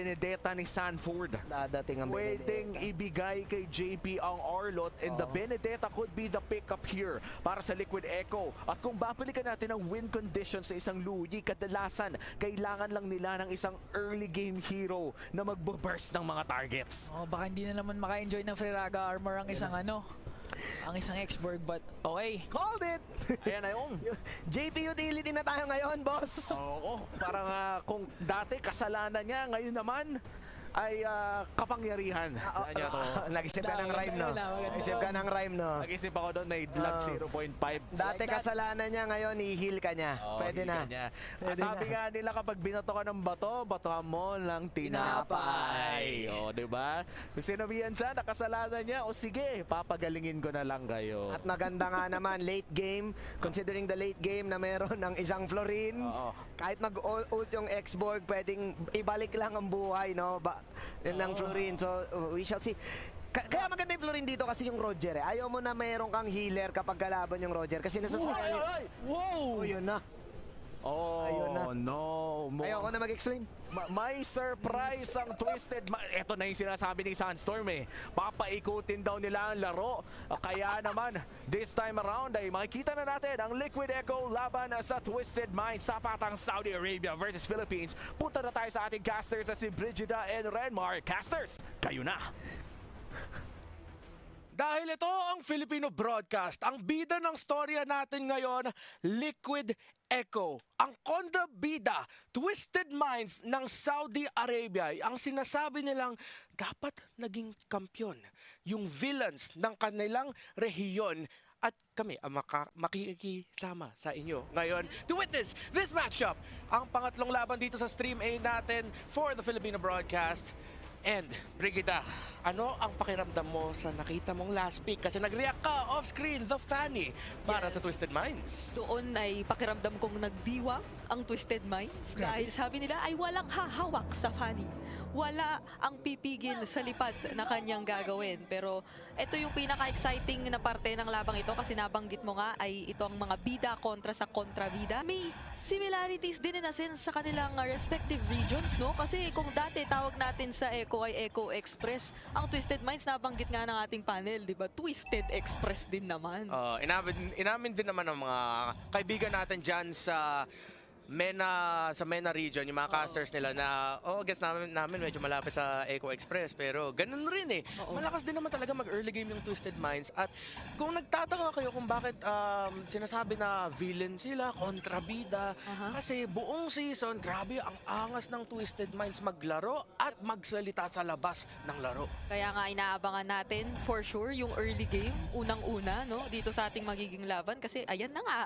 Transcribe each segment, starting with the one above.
Benedetta ni Sanford. Dadating ang Pwedeng Benedetta. ibigay kay JP ang Arlot and the Benedetta could be the pickup here para sa Liquid Echo. At kung babalikan natin ang win condition sa isang Luigi, kadalasan kailangan lang nila ng isang early game hero na magbo-burst ng mga targets. Oh, baka hindi na naman maka-enjoy ng Freraga armor ang isang ang isang X-Borg, but okay. Called it! Ayan na yung. JP utility na tayo ngayon, boss! Oo, parang kung dati kasalanan niya, ngayon naman ay kapangyarihan. Kanya to. Nag-isip ka ng rhyme, no? Nag-isip ka ng rhyme, no? Nag-isip ako doon, may lag 0.5. Dati kasalanan niya, ngayon i-heal ka niya. Pwede na. Sabi nga nila kapag binato ka ng bato, batohan mo ng tinapay. O, diba? Kung sinabihan siya, nakasalanan niya, o sige, papagalingin ko na lang kayo. At maganda nga naman, late game, considering the late game na meron ng isang Florin, kahit mag-ult yung X-Borg, pwedeng ibalik lang ang buhay, no? Ng Florin. So, we shall see. Kaya maganda yung Florin dito kasi yung Roger eh. Ayaw mo na mayroon kang healer kapag kalaban yung Roger kasi nasasayang. Wow! Oh, yun na. Oh, ayun na. No. Ayoko na mag-explain. May surprise ang Twisted. Ito na yung sinasabi ni Sandstorm eh. Papaikutin daw nila ang laro. Kaya naman, this time around ay makikita na natin ang Liquid Echo laban sa Twisted Minds sa patang Saudi Arabia versus Philippines. Punta na tayo sa ating casters sa si Brigida and Renmar. Casters, kayo na! Dahil ito ang Filipino broadcast, ang bida ng storya natin ngayon, Liquid Echo. Ang kontrabida, Twisted Minds ng Saudi Arabia, ang sinasabi nilang dapat naging kampyon. Yung villains ng kanilang rehiyon at kami ang makikisama sa inyo ngayon to witness this matchup. Ang pangatlong laban dito sa Stream A natin for the Filipino broadcast. And, Brigida, ano ang pakiramdam mo sa nakita mong last pick? Kasi nag-react ka off-screen, the Fanny, para sa Twisted Minds. Doon ay pakiramdam kong nagdiwa ang Twisted Minds dahil sabi nila ay walang hahawak sa Fanny. Wala ang pipigil sa lipad na kanyang gagawin. Pero ito yung pinaka-exciting na parte ng labang ito kasi nabanggit mo nga ay ito ang mga bida kontra sa kontrabida. May similarities din in a sense sa kanilang respective regions, no? Kasi kung dati tawag natin sa Echo ay Echo Express, ang Twisted Minds nabanggit nga ng ating panel, di ba? Twisted Express din naman. Inamin din naman ng mga kaibigan natin dyan sa MENA region, yung mga casters nila na, guess namin medyo malapit sa Echo Express, pero ganun rin eh. Malakas din naman talaga mag-early game yung Twisted Minds. At kung nagtataka kayo kung bakit sinasabi na villain sila, kontrabida, kasi buong season, grabe ang angas ng Twisted Minds maglaro at magsalita sa labas ng laro. Kaya nga inaabangan natin for sure yung early game, unang-una, no? Dito sa ating magiging laban kasi ayan na nga.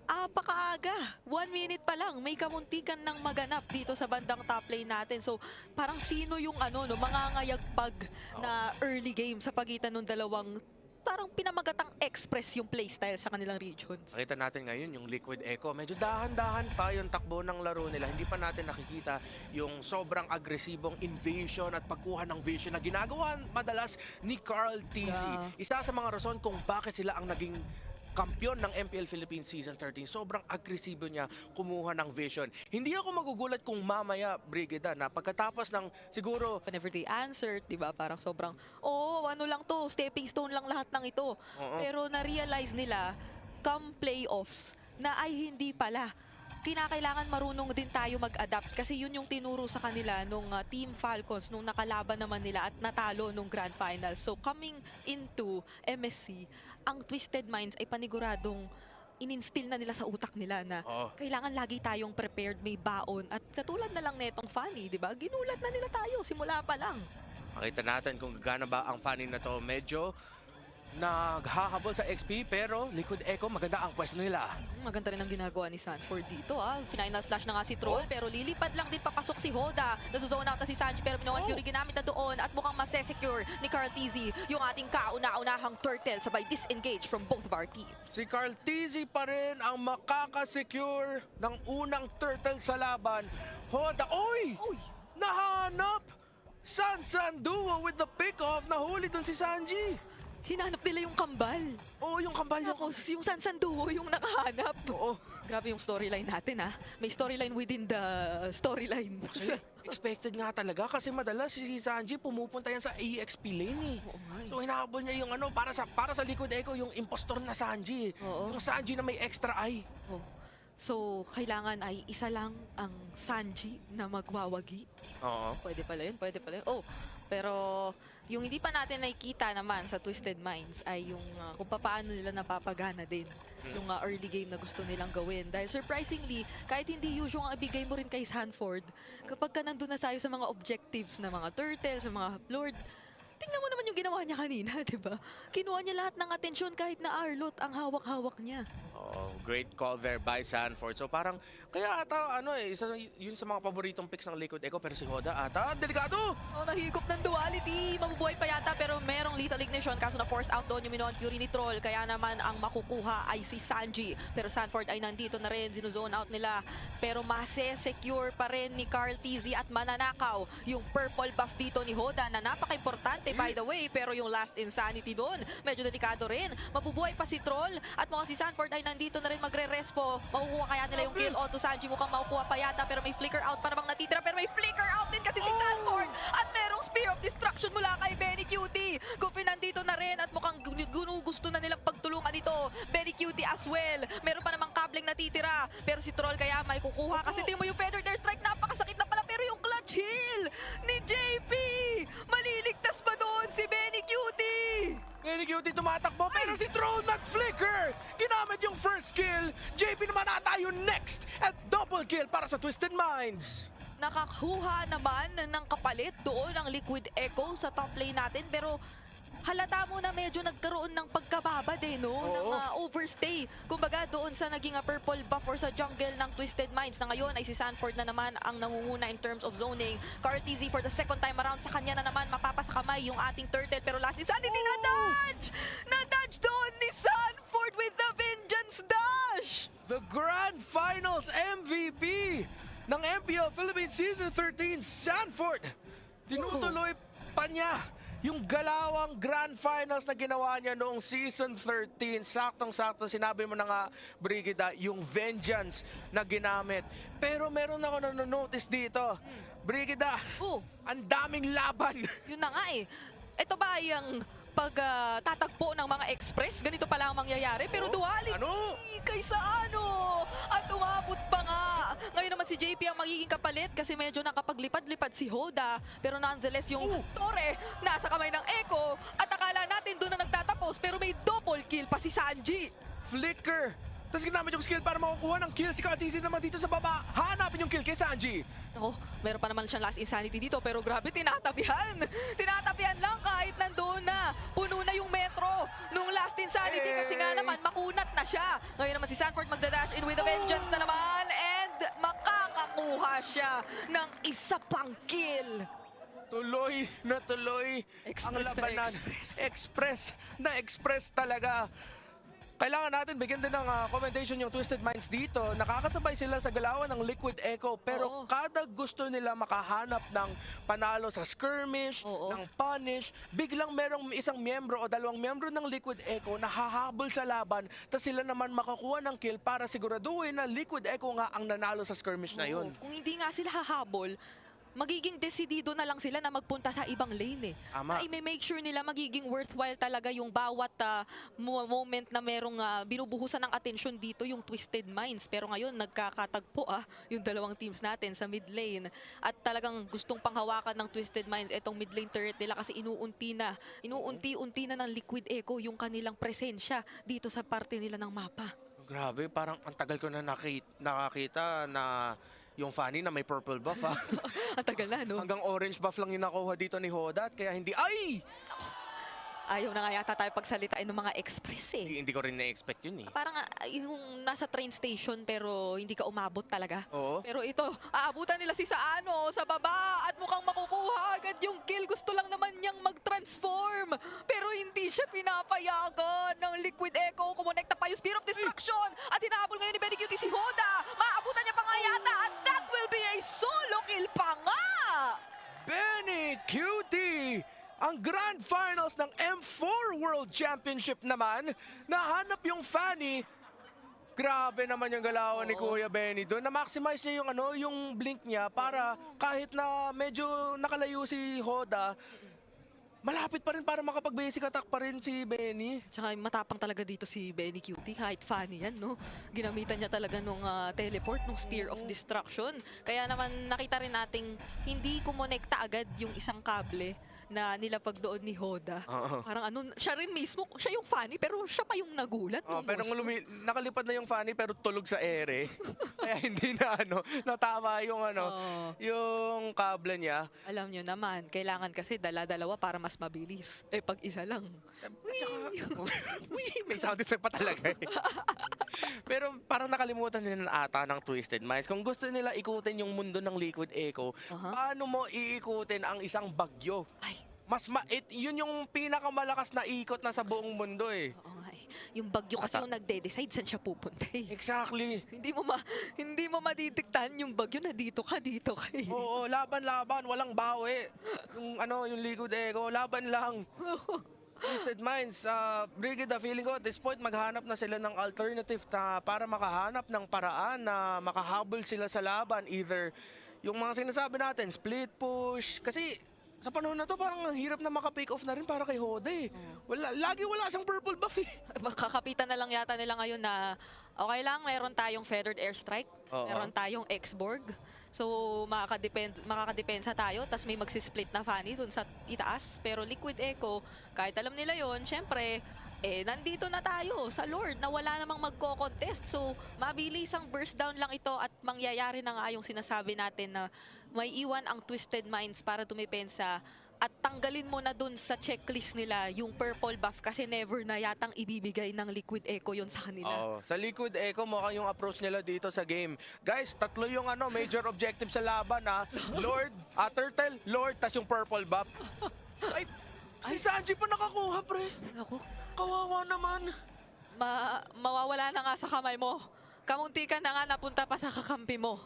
Pakaaga. 1 minute pa lang, may kamuntikan ng maganap dito sa bandang top lane natin. So, parang sino yung mangangayagpag na early game sa pagitan ng dalawang parang pinamagatang express yung playstyle sa kanilang regions. Nakita natin ngayon yung Liquid Echo. Medyo dahan-dahan pa yung takbo ng laro nila. Hindi pa natin nakikita yung sobrang agresibong invasion at pagkuha ng vision na ginagawa madalas ni Carl TZ. Isa sa mga rason kung bakit sila ang naging kampiyon ng MPL Philippines Season 13. Sobrang agresibo niya kumuha ng vision. Hindi ako magugulat kung mamaya, Brigida, na pagkatapos ng siguro Whenever they answered, di ba, parang sobrang, ano lang to, stepping stone lang lahat ng ito. Pero na-realize nila, come playoffs, na ay hindi pala. Kinakailangan marunong din tayo mag-adapt kasi yun yung tinuro sa kanila nung Team Falcons nung nakalaban naman nila at natalo nung Grand Finals. So coming into MSC, ang Twisted Minds ay paniguradong in-instill na nila sa utak nila na kailangan lagi tayong prepared, may baon. At katulad na lang netong Fanny, di ba? Ginulat na nila tayo simula pa lang. makita natin kung gagana ba ang Fanny na to. Medyo naghahabol sa XP pero Liquid Echo maganda ang pwesto nila. Maganda rin ang ginagawa ni Sanford dito. Final slash na nga si Troll pero lilipad lang din papasok si Hoda. Nasuzone out na si Sanji pero Minoan Fury ginamit na doon at mukhang masesecure ni Carl TZ yung ating kauna-unahang turtle sabay disengage from both of our teams. Si Carl TZ pa rin ang makakasecure ng unang turtle sa laban. Hoda, oy! Nahanap! Sansan duo with the pick-off. Nahuli dun si Sanji. Hinanap nila yung kambal. Oo, yung kambal yung... Tapos yung Sansan Duo yung nakahanap. Oo. Grabe yung storyline natin May storyline within the storyline. Kasi expected nga talaga kasi madalas si Sanji pumupunta yan sa EXP lane eh. So hinahabol niya yung para sa Liquid Echo yung impostor na Sanji. Oo. Yung Sanji na may extra eye. Oh. So, kailangan ay isa lang ang Sanji na magwawagi. Oo. Pwede pala yun, pwede pala yun. Oh, pero yung hindi pa natin nakikita naman sa Twisted Minds ay yung kung paano nila napapagana din yung early game na gusto nilang gawin. Dahil surprisingly, kahit hindi usual ang ibigay mo rin kay Sanford, kapag ka nandun na tayo sa mga objectives na mga turtles, sa mga lord, tingnan mo naman yung ginawa niya kanina, di ba? Kinuha niya lahat ng atensyon kahit na Arlot ang hawak-hawak niya. Oh, great call there by Sanford. So parang, kaya ata, isa yun sa mga paboritong picks ng Liquid Echo, pero si Hoda ata, delikado! Oh, nahigop ng duality. Mabubuhay pa yata pero merong lethal ignition kaso na force out doon yung Minoan Fury ni Troll. Kaya naman ang makukuha ay si Sanji. Pero Sanford ay nandito na rin. Zinuzone out nila. Pero secure pa rin ni Carl TZ at mananakaw yung purple buff dito ni Hoda na napaka-importante by the way. Pero yung last insanity doon, medyo delikado rin. Mabubuhay pa si Troll at mukhang si Sanford ay nandito na rin magre-respo. Makukuha kaya nila yung kill onto Sanji. Mukhang makukuha pa yata pero may flicker out pa namang natitira. Pero may flicker out din kasi si Sanford. At merong Spear of Destruction mula kay Benny Cutie. Goofy nandito na rin at mukhang gusto na nilang pagtulungan ito. Benny Cutie as well. Meron pa namang kabling natitira. Pero si Troll kaya may kukuha. Kasi tingnan mo yung Feather Dare Strike. Napakasakit na pala. Pero yung clutch heal ni JP. Maliligtas pa doon si Benny Cutie. Benny Cutie tumatakbo, pero si Troll nag-flicker! Ginamit yung first kill. JP naman ata yung next at double kill para sa Twisted Minds. Nakakuha naman ng kapalit doon ang Liquid Echo sa top lane natin pero halata mo na medyo nagkaroon ng pagkababad ng overstay. Kumbaga doon sa naging purple buff or sa jungle ng Twisted Minds na ngayon ay si Sanford na naman ang nangunguna in terms of zoning. Carl TZ for the second time around sa kanya na naman mapapasakamay yung ating turtle pero last insanity na-dodge! Na-dodge doon ni Sanford with the Vengeance Dash! The Grand Finals MVP ng MPL Philippines Season 13, Sanford. Tinutuloy pa niya yung galawang Grand Finals na ginawa niya noong Season 13. Saktong-sakto, sinabi mo na nga, Brigida, yung Vengeance na ginamit. Pero meron ako nanonotice dito. Brigida, ang daming laban. Yun na nga Ito ba ay ang pagtatagpo ng mga express? Ganito pala ang mangyayari. Pero duality kaysa At umabot pa nga. Ngayon naman si JP ang magiging kapalit kasi medyo nakapaglipad-lipad si Hoda. Pero nonetheless yung Torre nasa kamay ng Echo. At akala natin doon na nagtatapos pero may double kill pa si Sanji. Flicker. Tapos ginamit yung skill para makukuha ng kill. Si Carl TZ naman dito sa baba. Hanapin yung kill kay Sanji. Meron pa naman siyang last insanity dito pero grabe tinatabihan. Tinatabihan lang kahit nandoon na. Puno na yung metro nung last insanity kasi nga naman makunat na siya. Ngayon naman si Sanford magdadash in with a vengeance na naman and makakakuha siya ng isa pang kill. Tuloy na tuloy ang labanan. Express talaga. Kailangan natin bigyan din ng commendation yung Twisted Minds dito. Nakakasabay sila sa galawan ng Liquid Echo pero kada gusto nila makahanap ng panalo sa skirmish, ng punish, biglang merong isang miyembro o dalawang miyembro ng Liquid Echo na hahabol sa laban tapos sila naman makakuha ng kill para siguraduhin na Liquid Echo nga ang nanalo sa skirmish na yun. Kung hindi nga sila hahabol, magiging desidido na lang sila na magpunta sa ibang lane Ama. Na i-make sure nila magiging worthwhile talaga yung bawat moment na merong binubuhusan ng atensyon dito yung Twisted Minds. Pero ngayon nagkakatagpo yung dalawang teams natin sa mid lane. At talagang gustong panghawakan ng Twisted Minds itong mid lane turret nila kasi inuunti na ng Liquid Echo yung kanilang presensya dito sa parte nila ng mapa. Grabe, parang ang tagal ko na nakakita na yung Fanny na may purple buff Ang tagal na, no? Hanggang orange buff lang yung nakuha dito ni Hoda at kaya hindi, Ayaw na nga yata tayo pagsalitain ng mga express Hindi ko rin na-expect yun Parang yung nasa train station pero hindi ka umabot talaga. Oo. Pero ito, aabutan nila si Saano sa baba at mukhang makukuha agad yung kill. Gusto lang naman niyang mag-transform. Pero hindi siya pinapayagan ng Liquid Echo. Kumonekta pa yung Spear of Destruction. At hinahabol ngayon ni Benny Cutie si Hoda. Maabutan niya pa nga yata at that will be a solo kill pa nga! Benny Cutie! Ang Grand Finals ng M4 World Championship naman, nahanap yung Fanny Grabe naman yung galawan ni Kuya Benny doon. Na-maximize niya yung yung blink niya para kahit na medyo nakalayo si Hoda, malapit pa rin para makapag-basic attack pa rin si Benny. Tsaka matapang talaga dito si Benny Cutie, kahit funny yan, no? Ginamitan niya talaga nung teleport, nung Spear of Destruction. Kaya naman nakita rin nating hindi kumonekta agad yung isang kable na nilapag doon ni Hoda. Parang siya rin mismo, siya yung funny pero siya pa yung nagulat. Oh, pero nakalipad na yung funny pero tulog sa ere. Kaya hindi na natama yung yung kable niya. Alam nyo naman, kailangan kasi dala-dalawa para mas mabilis. Eh, pag isa lang. May sound effect pa talaga eh. Pero parang nakalimutan nila na ata ng Twisted Minds. Kung gusto nila ikutin yung mundo ng Liquid Echo, paano mo iikutin ang isang bagyo? Ay, Yun yung pinakamalakas na ikot na sa buong mundo eh. oo nga eh. Yung bagyo kasi yung nagde-decide saan siya pupunta eh. Exactly. Hindi mo madidiktahan yung bagyo na dito ka eh. Oo, laban-laban, walang bawi. Yung Liquid Echo, laban lang. Twisted Minds, Brigida, feeling ko at this point maghanap na sila ng alternative para makahanap ng paraan na makahabol sila sa laban. Either yung mga sinasabi natin, split push. Kasi sa panahon na to parang ang hirap na maka-pick off na rin para kay Hoda eh. Lagi wala siyang purple buff eh. Kakapitan na lang yata nila ngayon na okay lang, meron tayong Feathered Airstrike, meron tayong X-Borg. So, makakadepensa tayo, tas may magsisplit na Fanny dun sa itaas. Pero Liquid Echo, kahit alam nila yon, syempre, nandito na tayo sa Lord na wala namang magko-contest. So, mabilis ang burst down lang ito at mangyayari na nga yung sinasabi natin na may iwan ang Twisted Minds para tumipensa at tanggalin mo na dun sa checklist nila yung purple buff kasi never na yatang ibibigay ng Liquid Echo yon sa kanila. Sa Liquid Echo, mukhang yung approach nila dito sa game. Guys, tatlo yung major objective sa laban Lord, Turtle, Lord, tas yung purple buff. Ay, si Sanji pa nakakuha, pre. Ako, Kawawa naman. mawawala na nga sa kamay mo. Kamunti ka na nga napunta pa sa kakampi mo.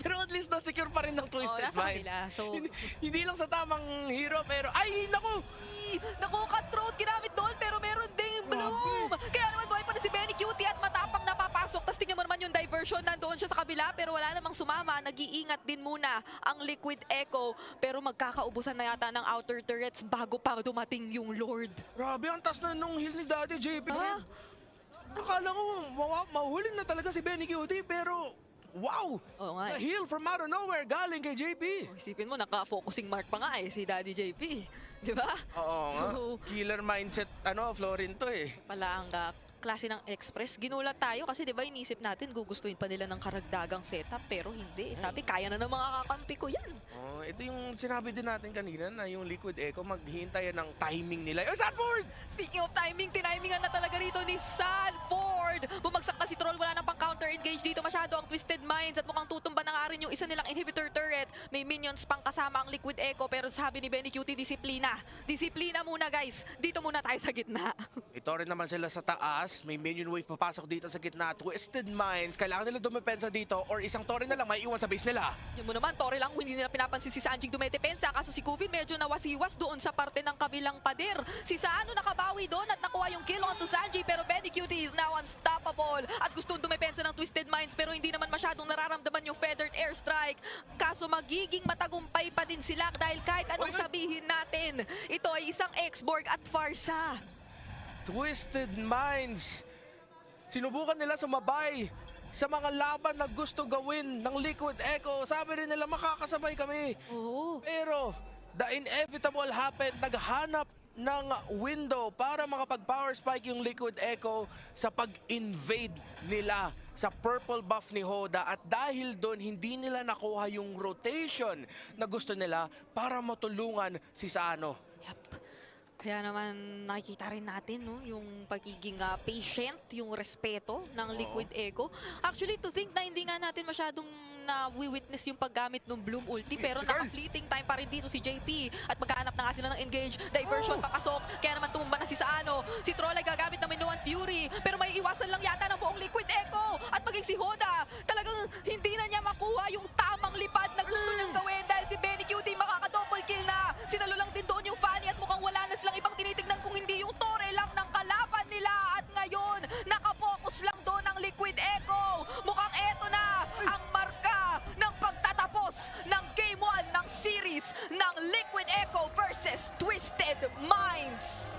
Pero at least na-secure pa rin ng Twisted nasa Minds. kanila, so- Hindi lang sa tamang hero, pero ay, naku! Naku, cutthroat ginamit doon pero meron ding bloom. Kaya naman buhay pa rin si Benny Cutie at matapang napapasok. Tapos tingnan mo naman yung diversion, nandoon siya sa kabila pero wala namang sumama. Nag-iingat din muna ang Liquid Echo pero magkakaubusan na yata ng outer turrets bago pa dumating yung Lord. Grabe, ang taas na nung heal ni Daddy JP. Akala ko, mahuli na talaga si Benny Cutie, pero wow! Oo nga The eh. heal from out of nowhere galing kay JP. Isipin mo, naka-focusing mark pa nga si Daddy JP. Di ba? Oo nga. So, Killer mindset, Florin to eh. pala ang klase ng Express. Ginulat tayo kasi 'di ba inisip natin gugustuhin pa nila ng karagdagang setup pero hindi. Sabi kaya na ng mga kakampi ko 'yan. Ito yung sinabi din natin kanina na yung Liquid Echo maghihintay ng timing nila. Sanford! Speaking of timing, tinimingan na talaga rito ni Sanford. Bumagsak na si Troll, wala nang pang counter engage dito masyado ang Twisted Minds at mukhang tutumba na nga rin yung isa nilang inhibitor turret. May minions pang kasama ang Liquid Echo pero sabi ni Benny Cutie, disiplina. Disiplina muna guys. Dito muna tayo sa gitna. Ito rin naman sila sa taas. May minion wave papasok dito sa gitna. Twisted Minds. Kailangan nila dumepensa dito or isang Torre na lang may iwan sa base nila. Yun mo naman, Torre lang hindi nila pinapansin si Sanjing dumedepensa. Kaso si Kuvin medyo nawasiwas doon sa parte ng kabilang pader. Si Saano nakabawi doon at nakuha yung kill onto Sanji. Pero Benny Cutie is now unstoppable. At gustong dumepensa ng Twisted Minds pero hindi naman masyadong nararamdaman yung Feathered Airstrike. Kaso magiging matagumpay pa din sila dahil kahit anong sabihin natin, ito ay isang X-Borg at Farsa. Twisted Minds. Sinubukan nila sumabay sa mga laban na gusto gawin ng Liquid Echo. Sabi rin nila makakasabay kami. Oo. Pero the inevitable happened. Naghanap ng window para makapag-power spike yung Liquid Echo sa pag-invade nila sa purple buff ni Hoda. At dahil doon, hindi nila nakuha yung rotation na gusto nila para matulungan si Sano. Yep. Kaya naman nakikita rin natin yung pagiging patient, yung respeto ng Liquid Echo. Actually, to think na hindi nga natin masyadong na-witness yung paggamit ng Bloom ulti pero naka-fleeting time pa rin dito si JP at magkahanap na nga sila ng engage. Diversion papasok, kaya naman tumumba na si Saano. Si Troll ay gagamit ng Minuan Fury pero may iwasan lang yata ng buong Liquid Echo at maging si Hoda. Talagang hindi na niya makuha yung tamang lipad na gusto niyang gawin dahil si Benny Cutie makaka-double kill na. Sinalo lang din doon yung Fanny at mukhang wala na silang ibang tinitignan kung hindi yung Torre lang ng kalaban nila at ngayon nakafocus lang doon ang finals ng Liquid Echo versus Twisted Minds.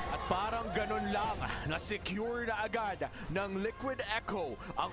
At parang ganun lang, na-secure na agad ng Liquid Echo ang